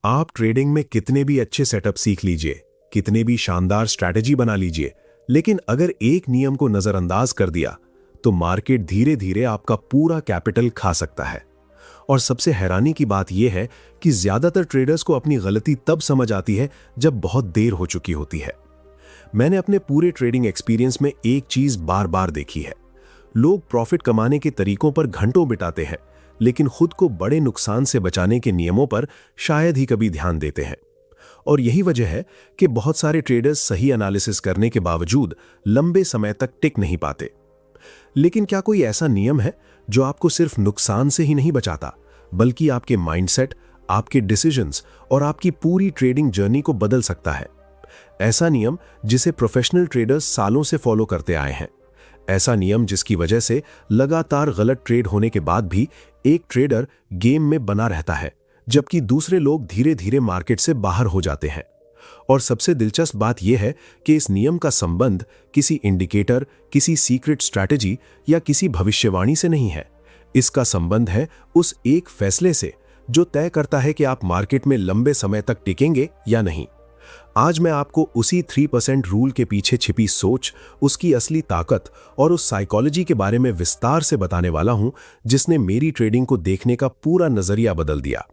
आप ट्रेडिंग में कितने भी अच्छे सेटअप सीख लीजिए, कितने भी शानदार स्ट्रैटेजी बना लीजिए, लेकिन अगर एक नियम को नजरअंदाज कर दिया तो मार्केट धीरे धीरे आपका पूरा कैपिटल खा सकता है। और सबसे हैरानी की बात यह है कि ज्यादातर ट्रेडर्स को अपनी गलती तब समझ आती है जब बहुत देर हो चुकी होती है। मैंने अपने पूरे ट्रेडिंग एक्सपीरियंस में एक चीज बार बार देखी है। लोग प्रॉफिट कमाने के तरीकों पर घंटों बिताते हैं, लेकिन खुद को बड़े नुकसान से बचाने के नियमों पर शायद ही कभी ध्यान देते हैं। और यही वजह है कि बहुत सारे ट्रेडर्स सही एनालिसिस करने के बावजूद लंबे समय तक टिक नहीं पाते। लेकिन क्या कोई ऐसा नियम है जो आपको सिर्फ नुकसान से ही नहीं बचाता, बल्कि आपके माइंडसेट, आपके डिसीजंस और आपकी पूरी ट्रेडिंग जर्नी को बदल सकता है? ऐसा नियम जिसे प्रोफेशनल ट्रेडर्स सालों से फॉलो करते आए हैं। ऐसा नियम जिसकी वजह से लगातार गलत ट्रेड होने के बाद भी एक ट्रेडर गेम में बना रहता है, जबकि दूसरे लोग धीरे धीरे मार्केट से बाहर हो जाते हैं। और सबसे दिलचस्प बात यह है कि इस नियम का संबंध किसी इंडिकेटर, किसी सीक्रेट स्ट्रैटेजी या किसी भविष्यवाणी से नहीं है। इसका संबंध है उस एक फैसले से जो तय करता है कि आप मार्केट में लंबे समय तक टिकेंगे या नहीं। आज मैं आपको उसी 3% रूल के पीछे छिपी सोच, उसकी असली ताकत और उस साइकोलॉजी के बारे में विस्तार से बताने वाला हूं जिसने मेरी ट्रेडिंग को देखने का पूरा नजरिया बदल दिया।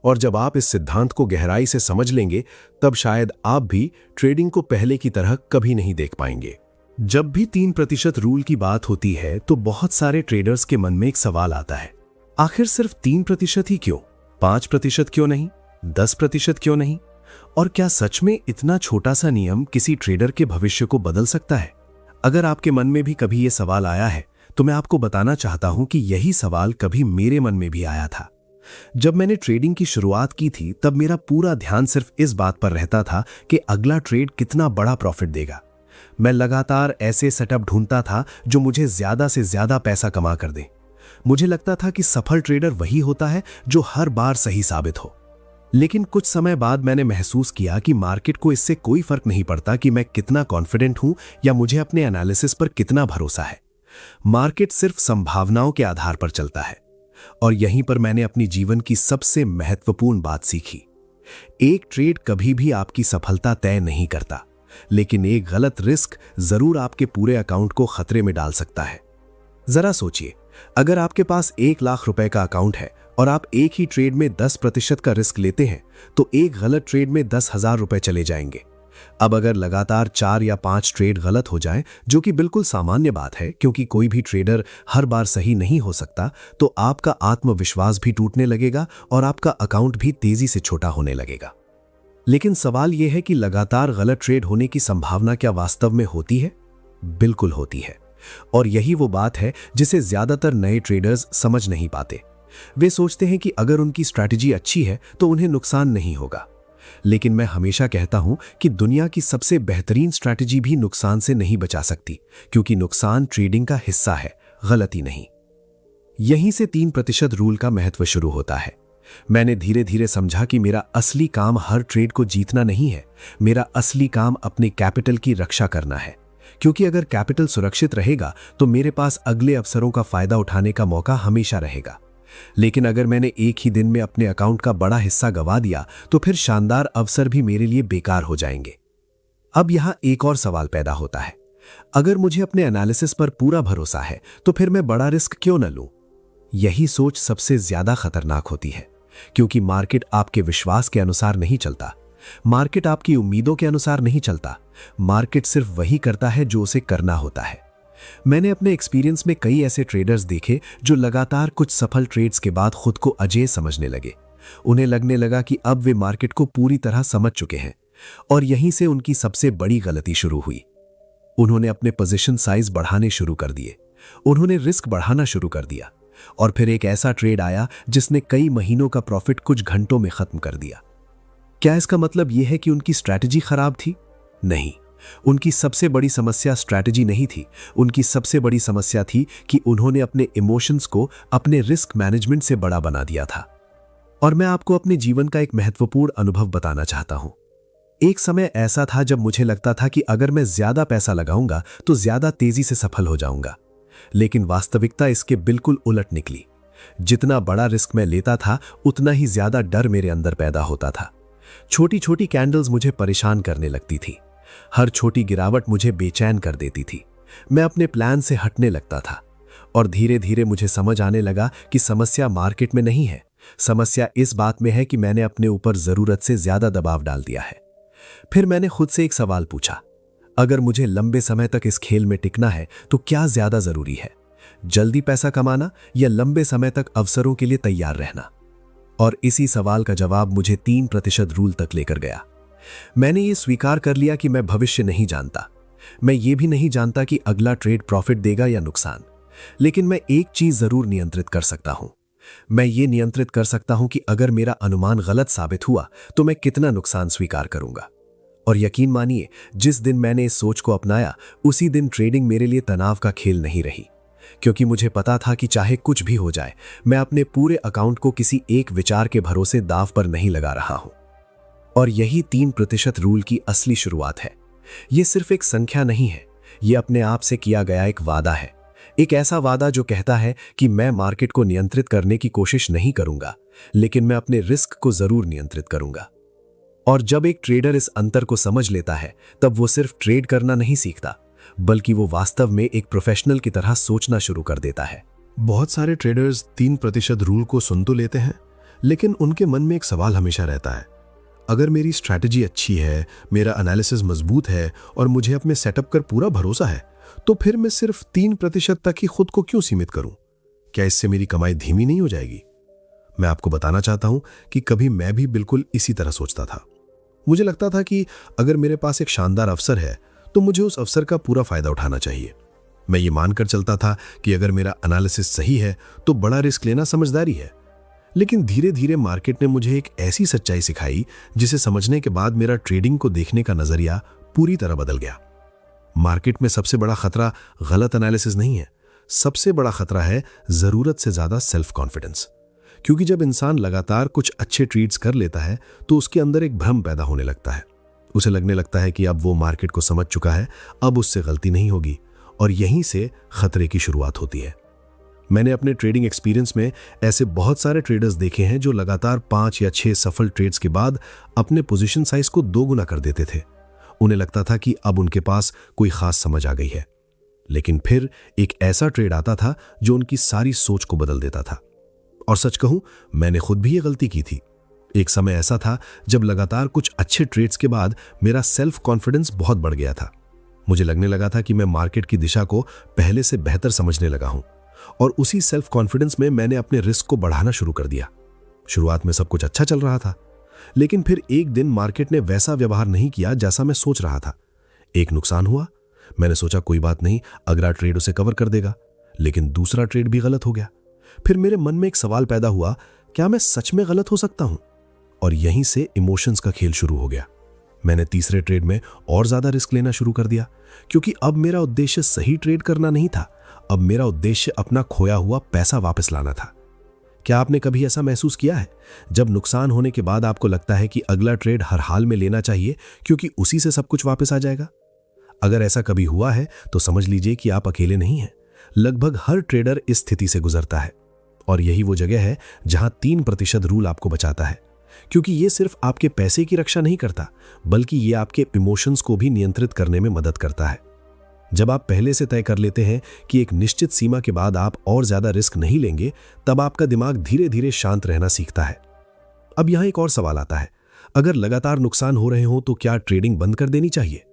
और जब आप इस सिद्धांत को गहराई से समझ लेंगे, तब शायद आप भी ट्रेडिंग को पहले की तरह कभी नहीं देख पाएंगे। जब भी 3% रूल की बात होती है तो बहुत सारे ट्रेडर्स के मन में एक सवाल आता है, आखिर सिर्फ 3% ही क्यों? 5% क्यों नहीं? 10% क्यों नहीं? और क्या सच में इतना छोटा सा नियम किसी ट्रेडर के भविष्य को बदल सकता है? अगर आपके मन में भी कभी यह सवाल आया है तो मैं आपको बताना चाहता हूं कि यही सवाल कभी मेरे मन में भी आया था। जब मैंने ट्रेडिंग की शुरुआत की थी तब मेरा पूरा ध्यान सिर्फ इस बात पर रहता था कि अगला ट्रेड कितना बड़ा प्रॉफिट देगा। मैं लगातार ऐसे सेटअप ढूंढता था जो मुझे ज्यादा से ज्यादा पैसा कमा कर दे। मुझे लगता था कि सफल ट्रेडर वही होता है जो हर बार सही साबित हो। लेकिन कुछ समय बाद मैंने महसूस किया कि मार्केट को इससे कोई फर्क नहीं पड़ता कि मैं कितना कॉन्फिडेंट हूं या मुझे अपने एनालिसिस पर कितना भरोसा है। मार्केट सिर्फ संभावनाओं के आधार पर चलता है। और यहीं पर मैंने अपनी जीवन की सबसे महत्वपूर्ण बात सीखी। एक ट्रेड कभी भी आपकी सफलता तय नहीं करता, लेकिन एक गलत रिस्क जरूर आपके पूरे अकाउंट को खतरे में डाल सकता है। जरा सोचिए, अगर आपके पास 1 लाख रुपए का अकाउंट है और आप एक ही ट्रेड में 10% का रिस्क लेते हैं तो एक गलत ट्रेड में 10,000 रुपए चले जाएंगे। अब अगर लगातार 4 या 5 ट्रेड गलत हो जाएं, जो कि बिल्कुल सामान्य बात है क्योंकि कोई भी ट्रेडर हर बार सही नहीं हो सकता, तो आपका आत्मविश्वास भी टूटने लगेगा और आपका अकाउंट भी तेजी से छोटा होने लगेगा। लेकिन सवाल यह है कि लगातार गलत ट्रेड होने की संभावना क्या वास्तव में होती है? बिल्कुल होती है। और यही वो बात है जिसे ज्यादातर नए ट्रेडर्स समझ नहीं पाते। वे सोचते हैं कि अगर उनकी स्ट्रैटेजी अच्छी है तो उन्हें नुकसान नहीं होगा। लेकिन मैं हमेशा कहता हूं कि दुनिया की सबसे बेहतरीन स्ट्रैटेजी भी नुकसान से नहीं बचा सकती, क्योंकि नुकसान ट्रेडिंग का हिस्सा है, गलती नहीं। यहीं से 3% रूल का महत्व शुरू होता है। मैंने धीरे धीरे समझा कि मेरा असली काम हर ट्रेड को जीतना नहीं है। मेरा असली काम अपने कैपिटल की रक्षा करना है, क्योंकि अगर कैपिटल सुरक्षित रहेगा तो मेरे पास अगले अवसरों का फायदा उठाने का मौका हमेशा रहेगा। लेकिन अगर मैंने एक ही दिन में अपने अकाउंट का बड़ा हिस्सा गंवा दिया तो फिर शानदार अवसर भी मेरे लिए बेकार हो जाएंगे। अब यहां एक और सवाल पैदा होता है, अगर मुझे अपने एनालिसिस पर पूरा भरोसा है तो फिर मैं बड़ा रिस्क क्यों न लूं? यही सोच सबसे ज्यादा खतरनाक होती है, क्योंकि मार्केट आपके विश्वास के अनुसार नहीं चलता। मार्केट आपकी उम्मीदों के अनुसार नहीं चलता। मार्केट सिर्फ वही करता है जो उसे करना होता है। मैंने अपने एक्सपीरियंस में कई ऐसे ट्रेडर्स देखे जो लगातार कुछ सफल ट्रेड्स के बाद खुद को अजेय समझने लगे। उन्हें लगने लगा कि अब वे मार्केट को पूरी तरह समझ चुके हैं, और यहीं से उनकी सबसे बड़ी गलती शुरू हुई। उन्होंने अपने पोजीशन साइज बढ़ाने शुरू कर दिए, उन्होंने रिस्क बढ़ाना शुरू कर दिया, और फिर एक ऐसा ट्रेड आया जिसने कई महीनों का प्रॉफिट कुछ घंटों में खत्म कर दिया। क्या इसका मतलब यह है कि उनकी स्ट्रैटेजी खराब थी? नहीं, उनकी सबसे बड़ी समस्या स्ट्रैटेजी नहीं थी। उनकी सबसे बड़ी समस्या थी कि उन्होंने अपने इमोशंस को अपने रिस्क मैनेजमेंट से बड़ा बना दिया था। और मैं आपको अपने जीवन का एक महत्वपूर्ण अनुभव बताना चाहता हूं। एक समय ऐसा था जब मुझे लगता था कि अगर मैं ज्यादा पैसा लगाऊंगा तो ज्यादा तेजी से सफल हो जाऊंगा। लेकिन वास्तविकता इसके बिल्कुल उलट निकली। जितना बड़ा रिस्क मैं लेता था उतना ही ज्यादा डर मेरे अंदर पैदा होता था। छोटी छोटी कैंडल्स मुझे परेशान करने लगती थी। हर छोटी गिरावट मुझे बेचैन कर देती थी। मैं अपने प्लान से हटने लगता था और धीरे धीरे मुझे समझ आने लगा कि समस्या मार्केट में नहीं है, समस्या इस बात में है कि मैंने अपने ऊपर जरूरत से ज्यादा दबाव डाल दिया है। फिर मैंने खुद से एक सवाल पूछा, अगर मुझे लंबे समय तक इस खेल में टिकना है तो क्या ज्यादा जरूरी है, जल्दी पैसा कमाना या लंबे समय तक अवसरों के लिए तैयार रहना? और इसी सवाल का जवाब मुझे 3% रूल तक लेकर गया। मैंने ये स्वीकार कर लिया कि मैं भविष्य नहीं जानता। मैं ये भी नहीं जानता कि अगला ट्रेड प्रॉफिट देगा या नुकसान, लेकिन मैं एक चीज जरूर नियंत्रित कर सकता हूं। मैं ये नियंत्रित कर सकता हूं कि अगर मेरा अनुमान गलत साबित हुआ तो मैं कितना नुकसान स्वीकार करूंगा। और यकीन मानिए, जिस दिन मैंने इस सोच को अपनाया उसी दिन ट्रेडिंग मेरे लिए तनाव का खेल नहीं रही, क्योंकि मुझे पता था कि चाहे कुछ भी हो जाए मैं अपने पूरे अकाउंट को किसी एक विचार के भरोसे दांव पर नहीं लगा रहा हूं। और यही 3% रूल की असली शुरुआत है। यह सिर्फ एक संख्या नहीं है, यह अपने आप से किया गया एक वादा है। एक ऐसा वादा जो कहता है कि मैं मार्केट को नियंत्रित करने की कोशिश नहीं करूंगा, लेकिन मैं अपने रिस्क को जरूर नियंत्रित करूंगा। और जब एक ट्रेडर इस अंतर को समझ लेता है तब वो सिर्फ ट्रेड करना नहीं सीखता, बल्कि वो वास्तव में एक प्रोफेशनल की तरह सोचना शुरू कर देता है। बहुत सारे ट्रेडर्स 3% रूल को सुन तो लेते हैं, लेकिन उनके मन में एक सवाल हमेशा रहता है, अगर मेरी स्ट्रैटेजी अच्छी है, मेरा एनालिसिस मजबूत है और मुझे अपने सेटअप पर पूरा भरोसा है, तो फिर मैं सिर्फ 3% तक ही खुद को क्यों सीमित करूं? क्या इससे मेरी कमाई धीमी नहीं हो जाएगी? मैं आपको बताना चाहता हूं कि कभी मैं भी बिल्कुल इसी तरह सोचता था। मुझे लगता था कि अगर मेरे पास एक शानदार अवसर है तो मुझे उस अवसर का पूरा फायदा उठाना चाहिए। मैं ये मानकर चलता था कि अगर मेरा एनालिसिस सही है तो बड़ा रिस्क लेना समझदारी है। लेकिन धीरे धीरे मार्केट ने मुझे एक ऐसी सच्चाई सिखाई जिसे समझने के बाद मेरा ट्रेडिंग को देखने का नजरिया पूरी तरह बदल गया। मार्केट में सबसे बड़ा खतरा गलत एनालिसिस नहीं है, सबसे बड़ा खतरा है जरूरत से ज्यादा सेल्फ कॉन्फिडेंस। क्योंकि जब इंसान लगातार कुछ अच्छे ट्रेड्स कर लेता है तो उसके अंदर एक भ्रम पैदा होने लगता है। उसे लगने लगता है कि अब वो मार्केट को समझ चुका है, अब उससे गलती नहीं होगी, और यहीं से खतरे की शुरुआत होती है। मैंने अपने ट्रेडिंग एक्सपीरियंस में ऐसे बहुत सारे ट्रेडर्स देखे हैं जो लगातार 5 या 6 सफल ट्रेड्स के बाद अपने पोजीशन साइज को 2 गुना कर देते थे। उन्हें लगता था कि अब उनके पास कोई खास समझ आ गई है, लेकिन फिर एक ऐसा ट्रेड आता था जो उनकी सारी सोच को बदल देता था। और सच कहूं, मैंने खुद भी ये गलती की थी। एक समय ऐसा था जब लगातार कुछ अच्छे ट्रेड्स के बाद मेरा सेल्फ कॉन्फिडेंस बहुत बढ़ गया था। मुझे लगने लगा था कि मैं मार्केट की दिशा को पहले से बेहतर समझने लगा हूं, और उसी सेल्फ कॉन्फिडेंस में मैंने अपने रिस्क को बढ़ाना शुरू कर दिया। शुरुआत में सब कुछ अच्छा चल रहा था, लेकिन फिर एक दिन मार्केट ने वैसा व्यवहार नहीं किया जैसा मैं सोच रहा था। एक नुकसान हुआ। मैंने सोचा कोई बात नहीं, अगला ट्रेड उसे कवर कर देगा, लेकिन दूसरा ट्रेड भी गलत हो गया। फिर मेरे मन में एक सवाल पैदा हुआ, क्या मैं सच में गलत हो सकता हूं? और यहीं से इमोशंस का खेल शुरू हो गया। मैंने तीसरे ट्रेड में और ज्यादा रिस्क लेना शुरू कर दिया, क्योंकि अब मेरा उद्देश्य सही ट्रेड करना नहीं था, अब मेरा उद्देश्य अपना खोया हुआ पैसा वापस लाना था। क्या आपने कभी ऐसा महसूस किया है, जब नुकसान होने के बाद आपको लगता है कि अगला ट्रेड हर हाल में लेना चाहिए क्योंकि उसी से सब कुछ वापस आ जाएगा? अगर ऐसा कभी हुआ है तो समझ लीजिए कि आप अकेले नहीं हैं। लगभग हर ट्रेडर इस स्थिति से गुजरता है, और यही वो जगह है जहां 3% रूल आपको बचाता है, क्योंकि ये सिर्फ आपके पैसे की रक्षा नहीं करता, बल्कि ये आपके इमोशंस को भी नियंत्रित करने में मदद करता है। जब आप पहले से तय कर लेते हैं कि एक निश्चित सीमा के बाद आप और ज्यादा रिस्क नहीं लेंगे, तब आपका दिमाग धीरे धीरे शांत रहना सीखता है। अब यहां एक और सवाल आता है, अगर लगातार नुकसान हो रहे हो तो क्या ट्रेडिंग बंद कर देनी चाहिए?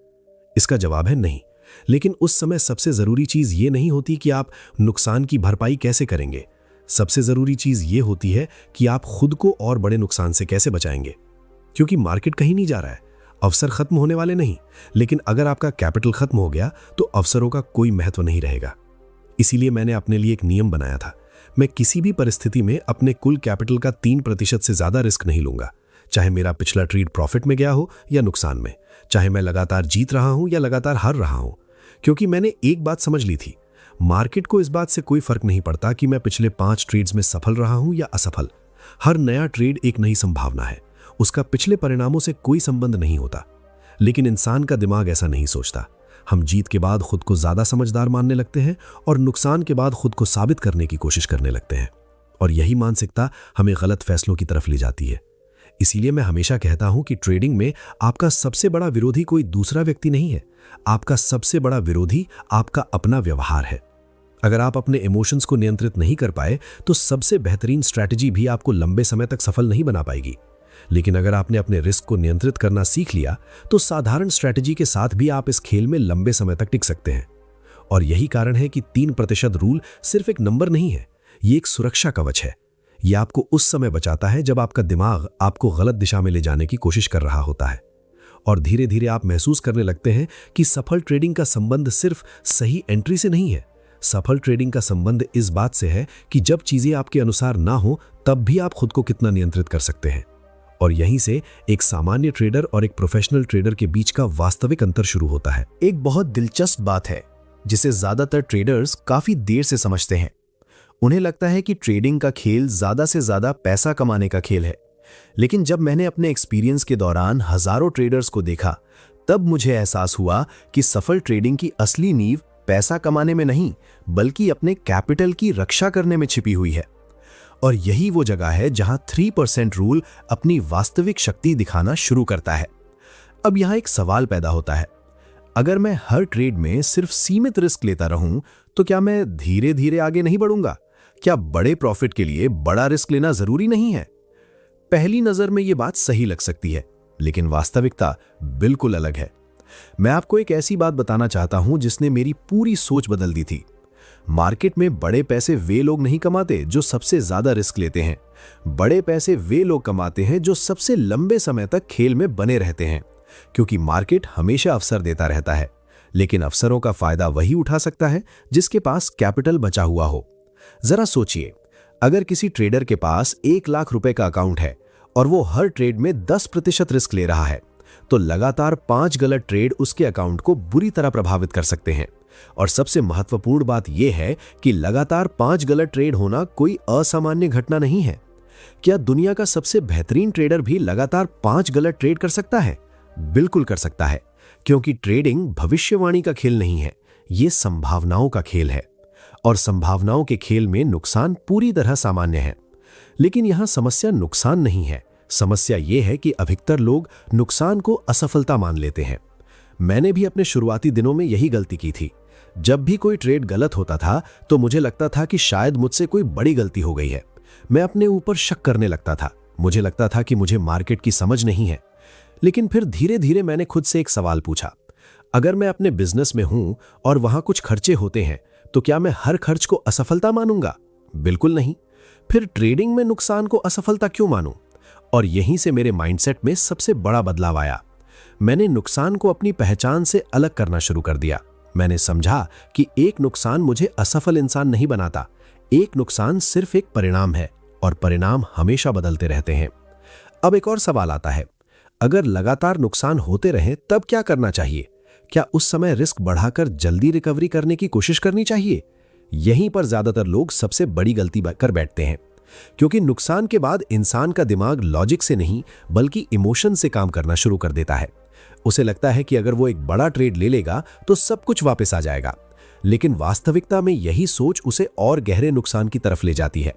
इसका जवाब है नहीं, लेकिन उस समय सबसे जरूरी चीज ये नहीं होती कि आप नुकसान की भरपाई कैसे करेंगे। सबसे जरूरी चीज ये होती है कि आप खुद को और बड़े नुकसान से कैसे बचाएंगे, क्योंकि मार्केट कहीं नहीं जा रहा है, अवसर खत्म होने वाले नहीं, लेकिन अगर आपका कैपिटल खत्म हो गया तो अवसरों का कोई महत्व नहीं रहेगा। इसीलिए मैंने अपने लिए एक नियम बनाया था, मैं किसी भी परिस्थिति में अपने कुल कैपिटल का 3% से ज्यादा रिस्क नहीं लूंगा, चाहे मेरा पिछला ट्रेड प्रॉफिट में गया हो या नुकसान में, चाहे मैं लगातार जीत रहा हूं या लगातार हार रहा हूं। क्योंकि मैंने एक बात समझ ली थी, मार्केट को इस बात से कोई फर्क नहीं पड़ता कि मैं पिछले 5 ट्रेड्स में सफल रहा हूं या असफल। हर नया ट्रेड एक नई संभावना है, उसका पिछले परिणामों से कोई संबंध नहीं होता। लेकिन इंसान का दिमाग ऐसा नहीं सोचता। हम जीत के बाद खुद को ज्यादा समझदार मानने लगते हैं और नुकसान के बाद खुद को साबित करने की कोशिश करने लगते हैं। और यही मानसिकता हमें गलत फैसलों की तरफ ले जाती है। इसीलिए मैं हमेशा कहता हूं कि ट्रेडिंग में आपका सबसे बड़ा विरोधी कोई दूसरा व्यक्ति नहीं है, आपका सबसे बड़ा विरोधी आपका अपना व्यवहार है। अगर आप अपने इमोशंस को नियंत्रित नहीं कर पाए तो सबसे बेहतरीन स्ट्रैटेजी भी आपको लंबे समय तक सफल नहीं बना पाएगी। लेकिन अगर आपने अपने रिस्क को नियंत्रित करना सीख लिया तो साधारण स्ट्रैटेजी के साथ भी आप इस खेल में लंबे समय तक टिक सकते हैं। और यही कारण है कि 3% रूल सिर्फ एक नंबर नहीं है, ये एक सुरक्षा कवच है। ये आपको उस समय बचाता है जब आपका दिमाग आपको गलत दिशा में ले जाने की कोशिश कर रहा होता है। और धीरे धीरे आप महसूस करने लगते हैं कि सफल ट्रेडिंग का संबंध सिर्फ सही एंट्री से नहीं है। सफल ट्रेडिंग का संबंध इस बात से है कि जब चीजें आपके अनुसार ना हो तब भी आप खुद को कितना नियंत्रित कर सकते हैं। और यहीं से एक सामान्य ट्रेडर और एक प्रोफेशनल ट्रेडर के बीच का वास्तविक अंतर शुरू होता है। एक बहुत दिलचस्प बात है जिसे ज्यादातर ट्रेडर्स काफी देर से समझते हैं। उन्हें लगता है कि ट्रेडिंग का खेल ज्यादा से ज्यादा पैसा कमाने का खेल है। लेकिन जब मैंने अपने एक्सपीरियंस के दौरान हजारों ट्रेडर्स को देखा, तब मुझे एहसास हुआ कि सफल ट्रेडिंग की असली नींव पैसा कमाने में नहीं बल्कि अपने कैपिटल की रक्षा करने में छिपी हुई है। और यही वो जगह है जहां 3% रूल अपनी वास्तविक शक्ति दिखाना शुरू करता है। अब यहां एक सवाल पैदा होता है, अगर मैं हर ट्रेड में सिर्फ सीमित रिस्क लेता रहूं तो क्या मैं धीरे धीरे आगे नहीं बढ़ूंगा? क्या बड़े प्रॉफिट के लिए बड़ा रिस्क लेना जरूरी नहीं है? पहली नजर में यह बात सही लग सकती है, लेकिन वास्तविकता बिल्कुल अलग है। मैं आपको एक ऐसी बात बताना चाहता हूं जिसने मेरी पूरी सोच बदल दी थी। मार्केट में बड़े पैसे वे लोग नहीं कमाते जो सबसे ज्यादा रिस्क लेते हैं। बड़े पैसे वे लोग कमाते हैं जो सबसे लंबे समय तक खेल में बने रहते हैं, क्योंकि मार्केट हमेशा अवसर देता रहता है, लेकिन अवसरों का फायदा वही उठा सकता है जिसके पास कैपिटल बचा हुआ हो। जरा सोचिए, अगर किसी ट्रेडर के पास 1 लाख रुपए का अकाउंट है और वो हर ट्रेड में 10% रिस्क ले रहा है, तो लगातार 5 गलत ट्रेड उसके अकाउंट को बुरी तरह प्रभावित कर सकते हैं। और सबसे महत्वपूर्ण बात यह है कि लगातार 5 गलत ट्रेड होना कोई असामान्य घटना नहीं है। क्या दुनिया का सबसे बेहतरीन ट्रेडर भी लगातार 5 गलत ट्रेड कर सकता है? बिल्कुल कर सकता है, क्योंकि ट्रेडिंग भविष्यवाणी का खेल नहीं है, ये संभावनाओं का खेल है। और संभावनाओं के खेल में नुकसान पूरी तरह सामान्य है। लेकिन यहां समस्या नुकसान नहीं है, समस्या यह है कि अधिकतर लोग नुकसान को असफलता मान लेते हैं। मैंने भी अपने शुरुआती दिनों में यही गलती की थी। जब भी कोई ट्रेड गलत होता था तो मुझे लगता था कि शायद मुझसे कोई बड़ी गलती हो गई है। मैं अपने ऊपर शक करने लगता था। मुझे लगता था कि मुझे मार्केट की समझ नहीं है। लेकिन फिर धीरे धीरे मैंने खुद से एक सवाल पूछा, अगर मैं अपने बिजनेस में हूं और वहां कुछ खर्चे होते हैं तो क्या मैं हर खर्च को असफलता मानूंगा? बिल्कुल नहीं। फिर ट्रेडिंग में नुकसान को असफलता क्यों मानूं? और यहीं से मेरे माइंडसेट में सबसे बड़ा बदलाव आया। मैंने नुकसान को अपनी पहचान से अलग करना शुरू कर दिया। मैंने समझा कि एक नुकसान मुझे असफल इंसान नहीं बनाता। एक नुकसान सिर्फ एक परिणाम है और परिणाम हमेशा बदलते रहते हैं। अब एक और सवाल आता है, अगर लगातार नुकसान होते रहें तब क्या करना चाहिए? क्या उस समय रिस्क बढ़ाकर जल्दी रिकवरी करने की कोशिश करनी चाहिए? यहीं पर ज्यादातर लोग सबसे बड़ी गलती कर बैठते हैं, क्योंकि नुकसान के बाद इंसान का दिमाग लॉजिक से नहीं बल्कि इमोशन से काम करना शुरू कर देता है। उसे लगता है कि अगर वो एक बड़ा ट्रेड ले लेगा तो सब कुछ वापस आ जाएगा। लेकिन वास्तविकता में यही सोच उसे और गहरे नुकसान की तरफ ले जाती है।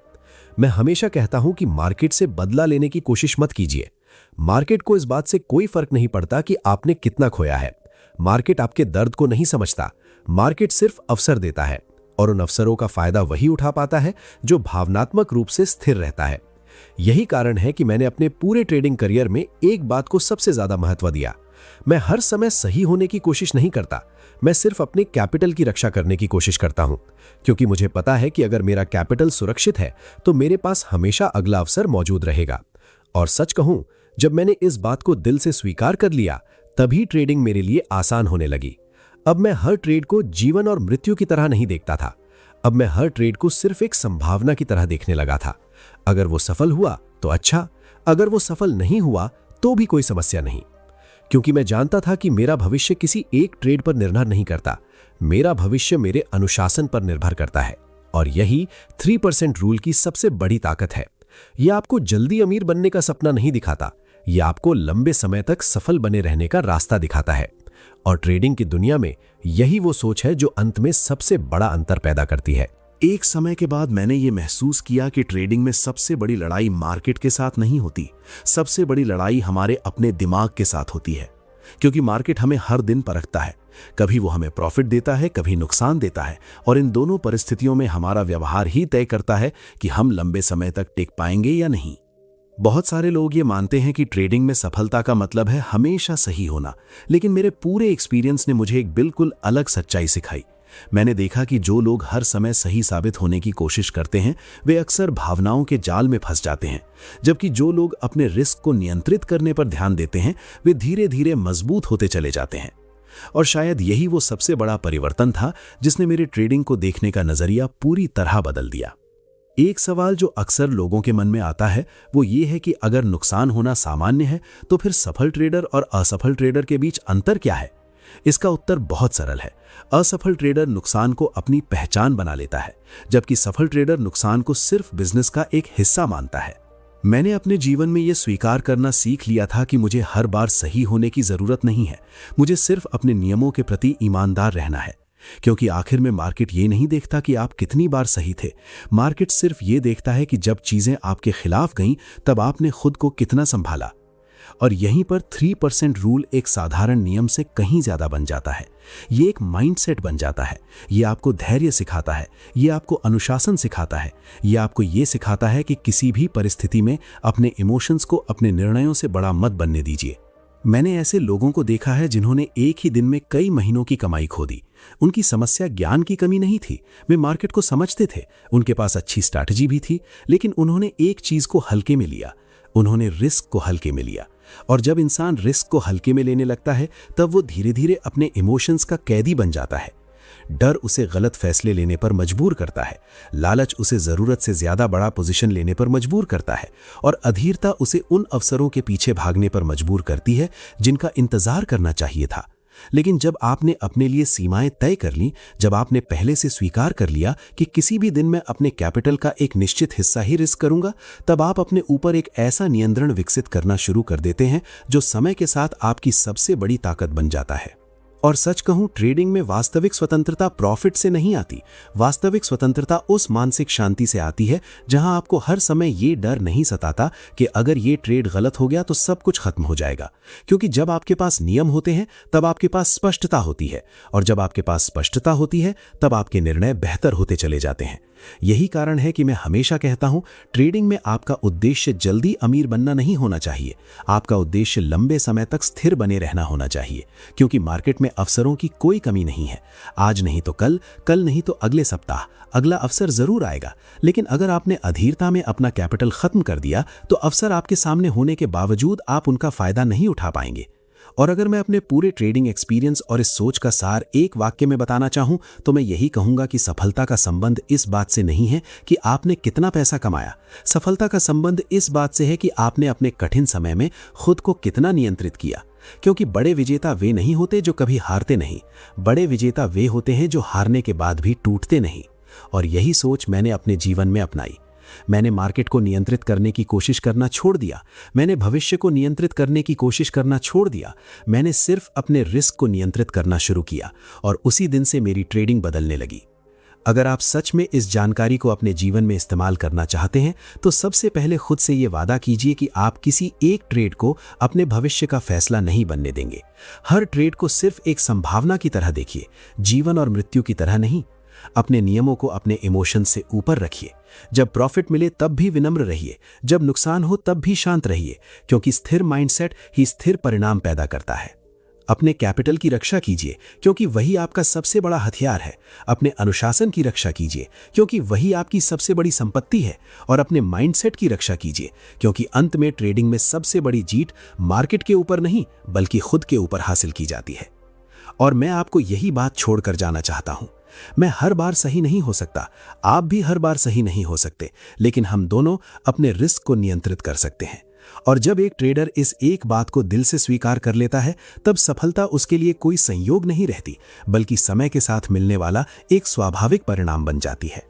मैं हमेशा कहता हूं कि मार्केट से बदला लेने की कोशिश मत कीजिए। मार्केट को इस बात से कोई फर्क नहीं पड़ता कि आपने कितना खोया है। मार्केट आपके दर्द को नहीं समझता। मार्केट सिर्फ अवसर देता है और उन अवसरों का फायदा वही उठा पाता है जो भावनात्मक रूप से स्थिर रहता है। यही कारण है कि मैंने अपने पूरे ट्रेडिंग करियर में एक बात को सबसे ज्यादा महत्व दिया। मैं हर समय सही होने की कोशिश नहीं करता, मैं सिर्फ अपने कैपिटल की रक्षा करने की कोशिश करता हूं, क्योंकि मुझे पता है कि अगर मेरा कैपिटल सुरक्षित है तो मेरे पास हमेशा अगला अवसर मौजूद रहेगा। और सच कहूं, जब मैंने इस बात को दिल से स्वीकार कर लिया तभी ट्रेडिंग मेरे लिए आसान होने लगी। अब मैं हर ट्रेड को जीवन और मृत्यु की तरह नहीं देखता था। अब मैं हर ट्रेड को सिर्फ एक संभावना की तरह देखने लगा था। अगर वो सफल हुआ तो अच्छा, अगर वो सफल नहीं हुआ तो भी कोई समस्या नहीं, क्योंकि मैं जानता था कि मेरा भविष्य किसी एक ट्रेड पर निर्भर नहीं करता। मेरा भविष्य मेरे अनुशासन पर निर्भर करता है। और यही 3% रूल की सबसे बड़ी ताकत है। यह आपको जल्दी अमीर बनने का सपना नहीं दिखाता, यह आपको लंबे समय तक सफल बने रहने का रास्ता दिखाता है। और ट्रेडिंग की दुनिया में यही वो सोच है जो अंत में सबसे बड़ा अंतर पैदा करती है। एक समय के बाद मैंने ये महसूस किया कि ट्रेडिंग में सबसे बड़ी लड़ाई मार्केट के साथ नहीं होती, सबसे बड़ी लड़ाई हमारे अपने दिमाग के साथ होती है। क्योंकि मार्केट हमें हर दिन परखता है, कभी वो हमें प्रॉफिट देता है, कभी नुकसान देता है, और इन दोनों परिस्थितियों में हमारा व्यवहार ही तय करता है कि हम लंबे समय तक टिक पाएंगे या नहीं। बहुत सारे लोग ये मानते हैं कि ट्रेडिंग में सफलता का मतलब है हमेशा सही होना, लेकिन मेरे पूरे एक्सपीरियंस ने मुझे एक बिल्कुल अलग सच्चाई सिखाई। मैंने देखा कि जो लोग हर समय सही साबित होने की कोशिश करते हैं वे अक्सर भावनाओं के जाल में फंस जाते हैं, जबकि जो लोग अपने रिस्क को नियंत्रित करने पर ध्यान देते हैं वे धीरे धीरे मजबूत होते चले जाते हैं। और शायद यही वो सबसे बड़ा परिवर्तन था जिसने मेरे ट्रेडिंग को देखने का नजरिया पूरी तरह बदल दिया। एक सवाल जो अक्सर लोगों के मन में आता है वो ये है कि अगर नुकसान होना सामान्य है तो फिर सफल ट्रेडर और असफल ट्रेडर के बीच अंतर क्या है? इसका उत्तर बहुत सरल है। असफल ट्रेडर नुकसान को अपनी पहचान बना लेता है, जबकि सफल ट्रेडर नुकसान को सिर्फ बिजनेस का एक हिस्सा मानता है। मैंने अपने जीवन में यह स्वीकार करना सीख लिया था कि मुझे हर बार सही होने की जरूरत नहीं है, मुझे सिर्फ अपने नियमों के प्रति ईमानदार रहना है। क्योंकि आखिर में मार्केट ये नहीं देखता कि आप कितनी बार सही थे, मार्केट सिर्फ ये देखता है कि जब चीजें आपके खिलाफ गईं तब आपने खुद को कितना संभाला। और यहीं पर 3% रूल एक साधारण नियम से कहीं ज्यादा बन जाता है। ये एक माइंडसेट बन जाता है। ये आपको धैर्य सिखाता है, ये आपको अनुशासन सिखाता है, ये आपको ये सिखाता है कि किसी भी परिस्थिति में अपने इमोशंस को अपने निर्णयों से बड़ा मत बनने दीजिए। मैंने ऐसे लोगों को देखा है जिन्होंने एक ही दिन में कई महीनों की कमाई खो दी। उनकी समस्या ज्ञान की कमी नहीं थी, वे मार्केट को समझते थे, उनके पास अच्छी स्ट्रैटेजी भी थी, लेकिन उन्होंने एक चीज को हल्के में लिया, उन्होंने रिस्क को हल्के में लिया। और जब इंसान रिस्क को हल्के में लेने लगता है तब वो धीरे धीरे अपने इमोशंस का कैदी बन जाता है। डर उसे गलत फैसले लेने पर मजबूर करता है, लालच उसे जरूरत से ज्यादा बड़ा पोजीशन लेने पर मजबूर करता है, और अधीरता उसे उन अवसरों के पीछे भागने पर मजबूर करती है जिनका इंतजार करना चाहिए था। लेकिन जब आपने अपने लिए सीमाएं तय कर लीं, जब आपने पहले से स्वीकार कर लिया कि किसी भी दिन मैं अपने कैपिटल का एक निश्चित हिस्सा ही रिस्क करूंगा, तब आप अपने ऊपर एक ऐसा नियंत्रण विकसित करना शुरू कर देते हैं जो समय के साथ आपकी सबसे बड़ी ताकत बन जाता है। और सच कहूं, ट्रेडिंग में वास्तविक स्वतंत्रता प्रॉफिट से नहीं आती। वास्तविक स्वतंत्रता उस मानसिक शांति से आती है जहां आपको हर समय ये डर नहीं सताता कि अगर ये ट्रेड गलत हो गया तो सब कुछ खत्म हो जाएगा। क्योंकि जब आपके पास नियम होते हैं तब आपके पास स्पष्टता होती है, और जब आपके पास स्पष्टता होती है तब आपके निर्णय बेहतर होते चले जाते हैं। यही कारण है कि मैं हमेशा कहता हूं, ट्रेडिंग में आपका उद्देश्य जल्दी अमीर बनना नहीं होना चाहिए, आपका उद्देश्य लंबे समय तक स्थिर बने रहना होना चाहिए। क्योंकि मार्केट में अवसरों की कोई कमी नहीं है। आज नहीं तो कल, कल नहीं तो अगले सप्ताह अगला अवसर जरूर आएगा। लेकिन अगर आपने अधीरता में अपना कैपिटल खत्म कर दिया तो अवसर आपके सामने होने के बावजूद आप उनका फायदा नहीं उठा पाएंगे। और अगर मैं अपने पूरे ट्रेडिंग एक्सपीरियंस और इस सोच का सार एक वाक्य में बताना चाहूं तो मैं यही कहूंगा कि सफलता का संबंध इस बात से नहीं है कि आपने कितना पैसा कमाया। सफलता का संबंध इस बात से है कि आपने अपने कठिन समय में खुद को कितना नियंत्रित किया। क्योंकि बड़े विजेता वे नहीं होते जो कभी हारते नहीं, बड़े विजेता वे होते हैं जो हारने के बाद भी टूटते नहीं। और यही सोच मैंने अपने जीवन में अपनाई। मैंने मार्केट को नियंत्रित करने की कोशिश करना छोड़ दिया, मैंने भविष्य को नियंत्रित करने की कोशिश करना छोड़ दिया, मैंने सिर्फ अपने रिस्क को नियंत्रित करना शुरू किया, और उसी दिन से मेरी ट्रेडिंग बदलने लगी। अगर आप सच में इस जानकारी को अपने जीवन में इस्तेमाल करना चाहते हैं तो सबसे पहले खुद से ये वादा कीजिए कि आप किसी एक ट्रेड को अपने भविष्य का फैसला नहीं बनने देंगे। हर ट्रेड को सिर्फ एक संभावना की तरह देखिए, जीवन और मृत्यु की तरह नहीं। अपने नियमों को अपने इमोशन से ऊपर रखिए। जब प्रॉफिट मिले तब भी विनम्र रहिए, जब नुकसान हो तब भी शांत रहिए, क्योंकि स्थिर माइंडसेट ही स्थिर परिणाम पैदा करता है। अपने कैपिटल की रक्षा कीजिए क्योंकि वही आपका सबसे बड़ा हथियार है। अपने अनुशासन की रक्षा कीजिए क्योंकि वही आपकी सबसे बड़ी संपत्ति है। और अपने माइंडसेट की रक्षा कीजिए क्योंकि अंत में ट्रेडिंग में सबसे बड़ी जीत मार्केट के ऊपर नहीं बल्कि खुद के ऊपर हासिल की जाती है। और मैं आपको यही बात छोड़कर जाना चाहता हूं। मैं हर बार सही नहीं हो सकता, आप भी हर बार सही नहीं हो सकते, लेकिन हम दोनों अपने रिस्क को नियंत्रित कर सकते हैं। और जब एक ट्रेडर इस एक बात को दिल से स्वीकार कर लेता है तब सफलता उसके लिए कोई संयोग नहीं रहती बल्कि समय के साथ मिलने वाला एक स्वाभाविक परिणाम बन जाती है।